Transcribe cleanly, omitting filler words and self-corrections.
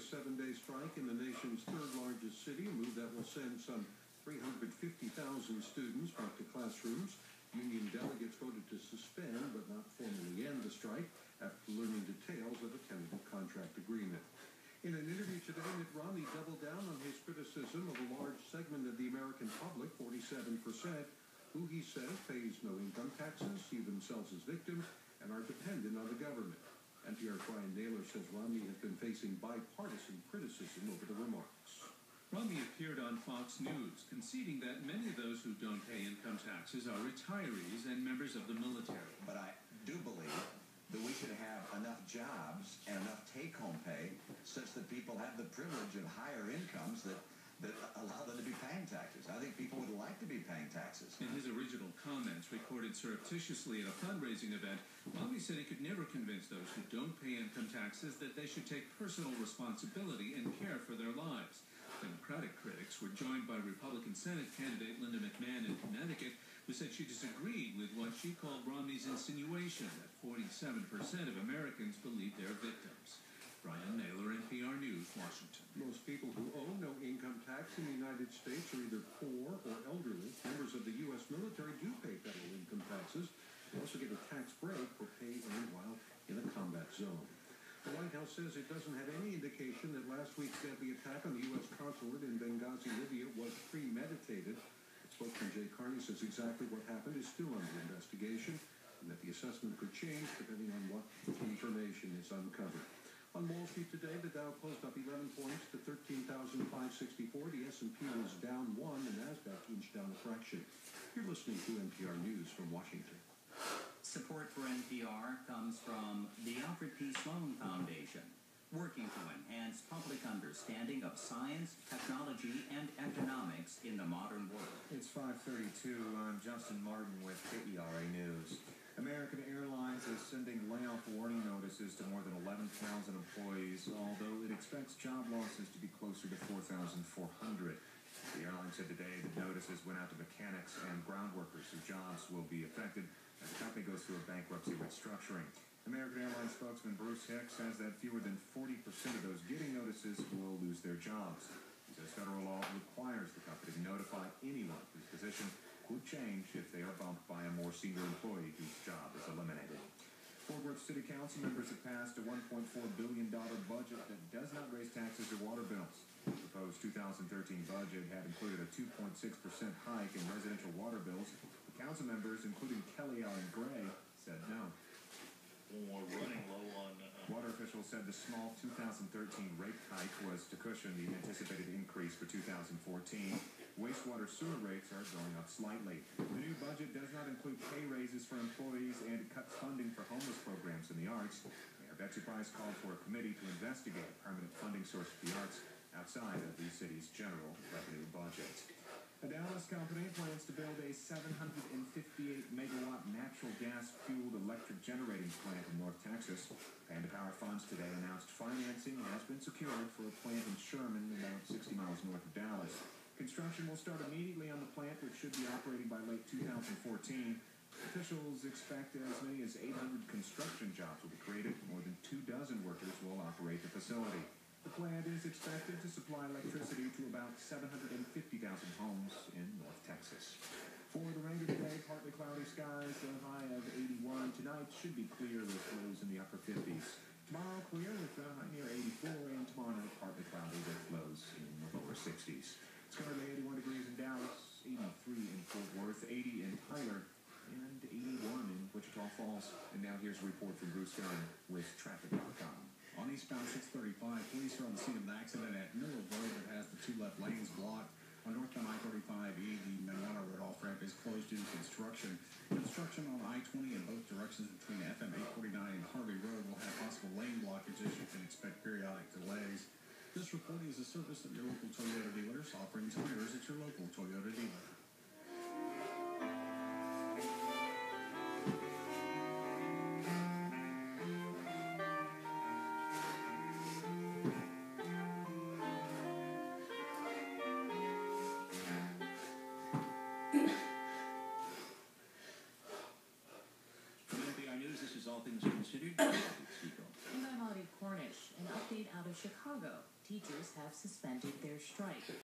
7-day strike in the nation's third-largest city, a move that will send some 350,000 students back to classrooms. Union delegates voted to suspend but not formally end the strike after learning details of a tentative contract agreement. In an interview today, Mitt Romney doubled down on his criticism of a large segment of the American public, 47%, who he says pays no income taxes, see themselves as victims, and are dependent on the government. NPR's Brian Naylor says Romney has been facing bipartisan criticism over the remarks. Romney appeared on Fox News, conceding that many of those who don't pay income taxes are retirees and members of the military. But I do believe that we should have enough jobs and enough take-home pay such that people have the privilege of higher incomes that allow them to be paying taxes. I think people would like to be paying taxes. In his original comments, recorded surreptitiously at a fundraising event, Romney said he could never convince those who don't pay income taxes that they should take personal responsibility and care for their lives. Democratic critics were joined by Republican Senate candidate Linda McMahon in Connecticut, who said she disagreed with what she called Romney's insinuation that 47% of Americans believe they're victims. Brian Naylor, NPR News, Washington. Most people who owe no income tax in the United States are either poor or elderly. Members of the U.S. military do pay federal income taxes. They also get a tax break for pay earned while in a combat zone. The White House says it doesn't have any indication that last week's deadly attack on the U.S. consulate in Benghazi, Libya, was premeditated. Spokesman Jay Carney says exactly what happened is still under investigation and that the assessment could change depending on what information is uncovered. On Wall Street today, the Dow closed up 11 points to 13,564. The S&P was down 1, and NASDAQ inched down a fraction. You're listening to NPR News from Washington. Support for NPR comes from the Alfred P. Sloan Foundation, working to enhance public understanding of science, technology, and economics in the modern world. It's 5:32. I'm Justin Martin with KERA News. American Airlines is sending layoff warning notices to more than 11,000 employees, although it expects job losses to be closer to 4,400. The airline said today that notices went out to mechanics and ground workers whose jobs will be affected as the company goes through a bankruptcy restructuring. American Airlines spokesman Bruce Hicks says that fewer than 40% of those getting notices will lose their jobs. He says federal law requires the company to notify anyone whose position could change if they are bumped by a more senior employee whose job is eliminated. Fort Worth City Council members have passed a $1.4 billion budget that does not raise taxes or water bills. The proposed 2013 budget had included a 2.6% hike in residential water bills. The council members, including Kelly Allen Gray, said no. We're running low on... Water officials said the small 2013 rate hike was to cushion the anticipated increase for 2014. Wastewater sewer rates are going up slightly. The new budget does not include pay raises for employees and cuts funding for homeless programs in the arts. Mayor Betsy Price called for a committee to investigate a permanent funding source for the arts outside of the city's general revenue budget. A Dallas company plans to build a 758-megawatt natural gas-fueled electric generating plant in North Texas. Panda Power Funds today announced financing has been secured for a plant in Sherman, about 60 miles north of Dallas. Construction will start immediately on the plant, which should be operating by late 2014. Officials expect as many as 800 construction jobs will be created. More than 24 workers will operate the facility. The plant is expected to supply electricity to about 750,000 homes in North Texas. For the rain today, partly cloudy skies, a high of 81. Tonight should be clear with lows in the upper 50s. Tomorrow clear with a high near 84, and tomorrow partly cloudy with lows in the lower 60s. It's currently 81 degrees in Dallas, 83 in Fort Worth, 80 in Tyler, and 81 in Wichita Falls. And now here's a report from Bruce Gunn with Traffic.com. On eastbound 635, police are on the scene of an accident at Miller Road that has the two left lanes blocked. On northbound I-35E, the Marijuana Road off-ramp is closed due to construction. Construction on I-20 in both directions between FM 849 and Harvey Road will have possible lane blockages. You can expect periodic delays. This reporting is a service of your local Toyota dealers, offering tires at your local Toyota dealer. All things considered. And I'm Audie Cornish. An update out of Chicago, teachers have suspended their strike.